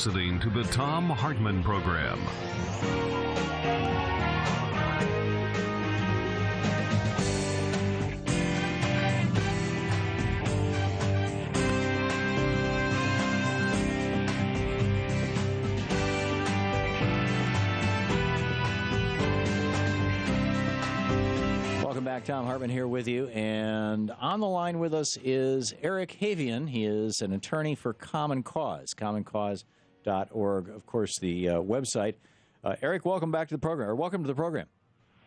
listening to the Thom Hartmann Program. Welcome back. Thom Hartmann here with you. And on the line with us is EricHavian. He is an attorney for Common Cause, commoncause.org, of course, the website. Eric, welcome back to the program, or welcome to the program.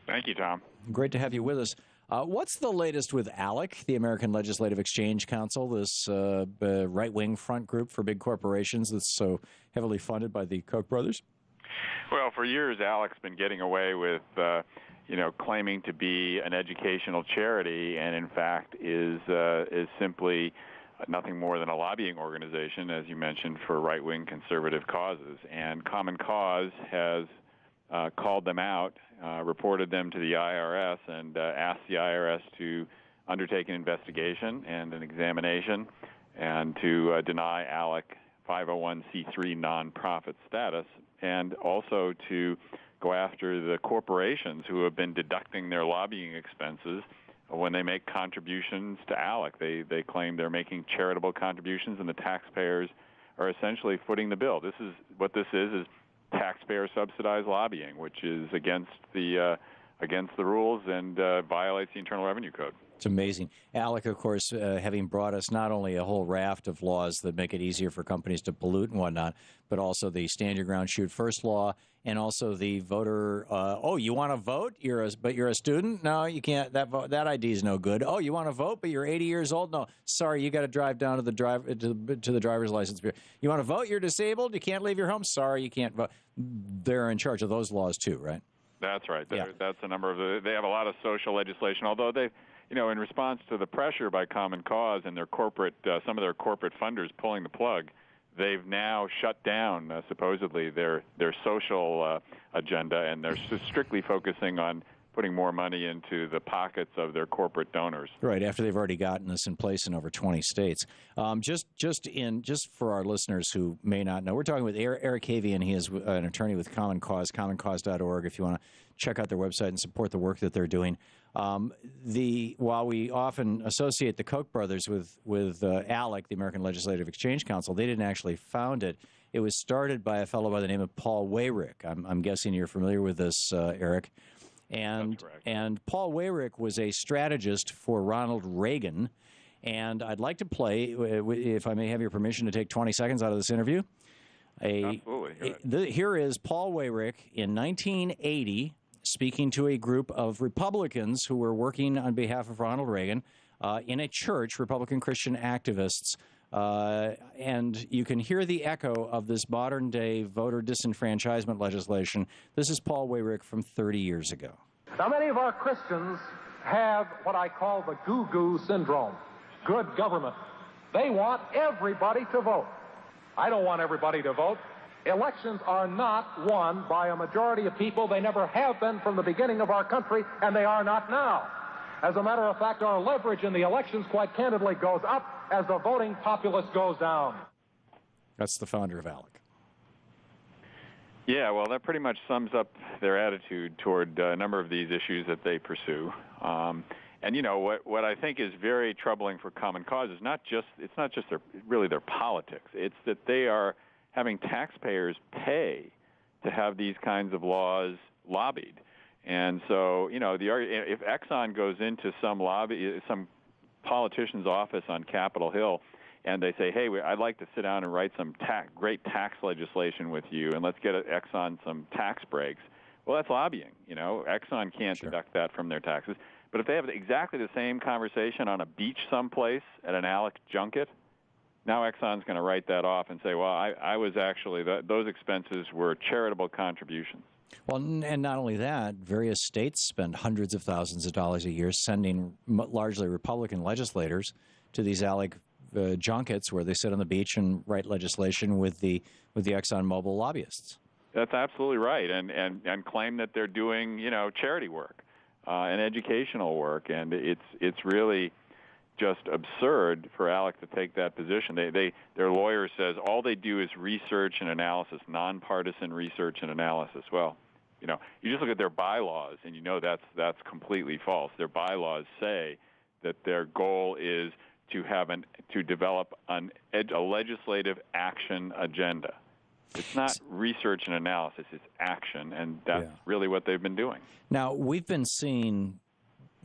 Thank you, Tom. Great to have you with us. What's the latest with ALEC, the American Legislative Exchange Council, this right-wing front group for big corporations that's so heavily funded by the Koch brothers? Well, for years, ALEC's been getting away with claiming to be an educational charity, and in fact is simply nothing more than a lobbying organization, as you mentioned, for right-wing conservative causes. And Common Cause has called them out, reported them to the IRS, and asked the IRS to undertake an investigation and an examination, and to deny ALEC 501c3 nonprofit status, and also to go after the corporations who have been deducting their lobbying expenses when they make contributions to ALEC. They claim they're making charitable contributions, and the taxpayers are essentially footing the bill. This is taxpayer-subsidized lobbying, which is against the rules and violates the Internal Revenue Code. It's amazing. ALEC, of course, having brought us not only a whole raft of laws that make it easier for companies to pollute and whatnot, but also the Stand Your Ground, Shoot First law, and also the voter, you want to vote? But you're a student? No, you can't. That ID is no good. Oh, you want to vote, but you're 80 years old? No, sorry, you got to drive down to the driver's license bureau. You want to vote? You're disabled? You can't leave your home? Sorry, you can't vote. They're in charge of those laws too, right? That's right. That's a number of. They have a lot of social legislation, although they. In response to the pressure by Common Cause and their some of their corporate funders pulling the plug, they've now shut down supposedly their social agenda, and they're strictly focusing on putting more money into the pockets of their corporate donors. Right, after they've already gotten this in place in over 20 states. Just for our listeners who may not know, we're talking with EricHavian. He is an attorney with Common Cause, commoncause.org, if you want to check out their website and support the work that they're doing. While we often associate the Koch brothers with ALEC, the American Legislative Exchange Council, they didn't actually found it. It was started by a fellow by the name of Paul Weyrich. I'm guessing you're familiar with this, Eric. And Paul Weyrich was a strategist for Ronald Reagan. And I'd like to play, if I may have your permission to take 20 seconds out of this interview. Absolutely. Here is Paul Weyrich in 1980 speaking to a group of Republicans who were working on behalf of Ronald Reagan in a church, Republican Christian activists. And you can hear the echo of this modern-day voter disenfranchisement legislation. This is Paul Weyrich from 30 years ago. Now, many of our Christians have what I call the goo-goo syndrome, good government. They want everybody to vote. I don't want everybody to vote. Elections are not won by a majority of people. They never have been from the beginning of our country, and they are not now. As a matter of fact, our leverage in the elections, quite candidly, goes up as the voting populace goes down. That's the founder of ALEC. Yeah, well, that pretty much sums up their attitude toward a number of these issues that they pursue. And what I think is very troubling for Common Cause is it's not just their politics. It's that they are having taxpayers pay to have these kinds of laws lobbied. And so, if Exxon goes into some politician's office on Capitol Hill, and they say, hey, I'd like to sit down and write some great tax legislation with you, and let's get Exxon some tax breaks. Well, that's lobbying. Exxon can't deduct that from their taxes. But if they have exactly the same conversation on a beach someplace at an ALEC junket, now Exxon's going to write that off and say, well, I was actually, those expenses were charitable contributions. Well, and not only that, various states spend hundreds of thousands of dollars a year sending largely Republican legislators to these ALEC junkets where they sit on the beach and write legislation with the ExxonMobil lobbyists. That's absolutely right, and claim that they're doing charity work and educational work, and it's really just absurd for ALEC to take that position. Their lawyer says all they do is research and analysis, nonpartisan research and analysis. Well, you just look at their bylaws, and that's completely false. Their bylaws say that their goal is to develop a legislative action agenda. It's not research and analysis; it's action, and that's really what they've been doing. Now, we've been seeing,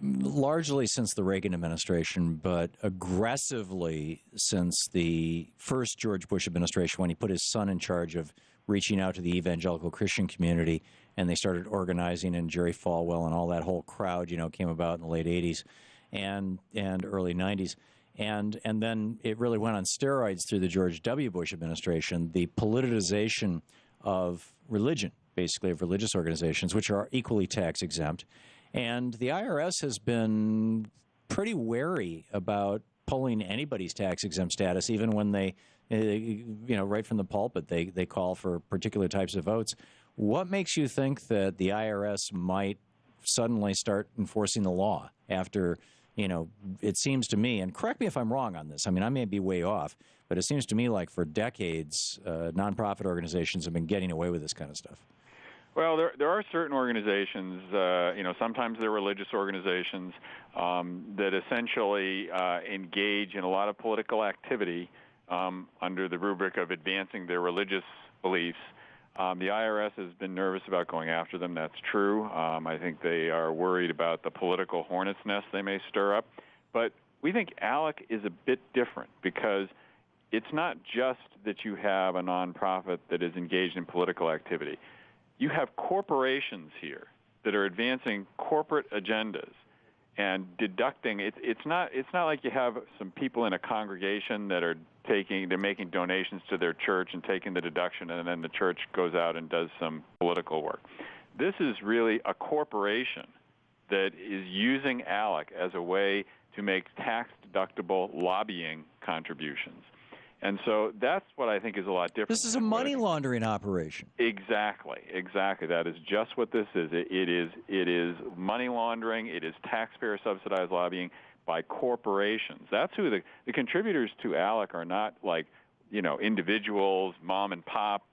largely since the Reagan administration, but aggressively since the first George Bush administration, when he put his son in charge of reaching out to the evangelical Christian community, and they started organizing, and Jerry Falwell and all that whole crowd, came about in the late 80s and early 90s. And then it really went on steroids through the George W. Bush administration, the politicization of religion, basically of religious organizations, which are equally tax exempt. And the IRS has been pretty wary about pulling anybody's tax exempt status, even when they, right from the pulpit, they call for particular types of votes. What makes you think that the IRS might suddenly start enforcing the law after, it seems to me, and correct me if I'm wrong on this, I may be way off, but it seems to me like for decades, nonprofit organizations have been getting away with this kind of stuff. Well, there are certain organizations, sometimes they're religious organizations that essentially engage in a lot of political activity under the rubric of advancing their religious beliefs. The IRS has been nervous about going after them. That's true. I think they are worried about the political hornet's nest they may stir up. But we think ALEC is a bit different because it's not just that you have a nonprofit that is engaged in political activity. You have corporations here that are advancing corporate agendas and deducting. It's not like you have some people in a congregation that are making donations to their church and taking the deduction, and then the church goes out and does some political work. This is really a corporation that is using ALEC as a way to make tax-deductible lobbying contributions. And so that's what I think is a lot different. This is a money laundering operation. Exactly. That is just what this is. It is money laundering. It is taxpayer-subsidized lobbying by corporations. That's who the contributors to ALEC are. Not like, individuals, mom and pop.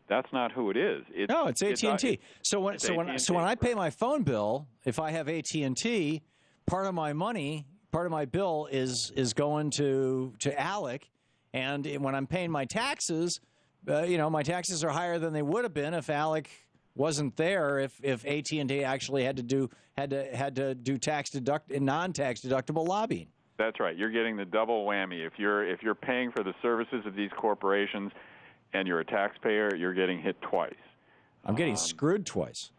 That's not who it is. No, it's AT&T. So when I pay my phone bill, if I have AT&T, part of my money, part of my bill is going to ALEC. And when I'm paying my taxes, my taxes are higher than they would have been if ALEC wasn't there. If AT&T actually had to do non-tax deductible lobbying. That's right. You're getting the double whammy. If you're paying for the services of these corporations, and you're a taxpayer, you're getting hit twice. I'm getting screwed twice.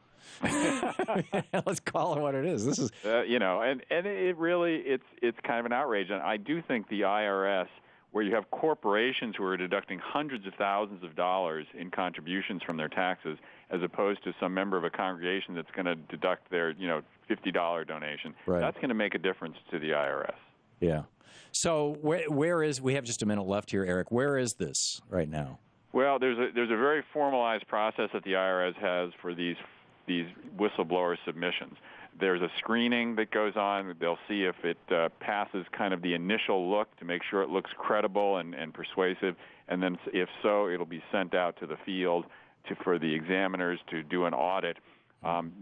Let's call it what it is. This is and it really it's kind of an outrage. And I do think the IRS, where you have corporations who are deducting hundreds of thousands of dollars in contributions from their taxes, as opposed to some member of a congregation that's going to deduct their, $50 donation. Right. That's going to make a difference to the IRS. Yeah. So where is, we have just a minute left here, Eric. Where is this right now? Well, there's a very formalized process that the IRS has for these whistleblower submissions. There's a screening that goes on. They'll see if it passes kind of the initial look to make sure it looks credible and persuasive. And then if so, it'll be sent out to the field for the examiners to do an audit.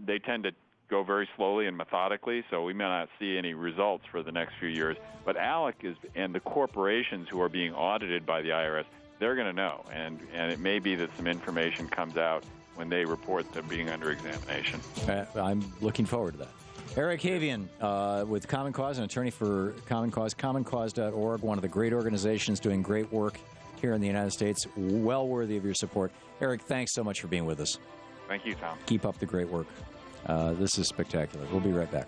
They tend to go very slowly and methodically, so we may not see any results for the next few years. But ALEC and the corporations who are being audited by the IRS, they're going to know. And it may be that some information comes out when they report them being under examination. I'm looking forward to that. EricHavian with Common Cause, an attorney for Common Cause, commoncause.org, one of the great organizations doing great work here in the United States, well worthy of your support. Eric, thanks so much for being with us. Thank you, Tom. Keep up the great work. This is spectacular. We'll be right back.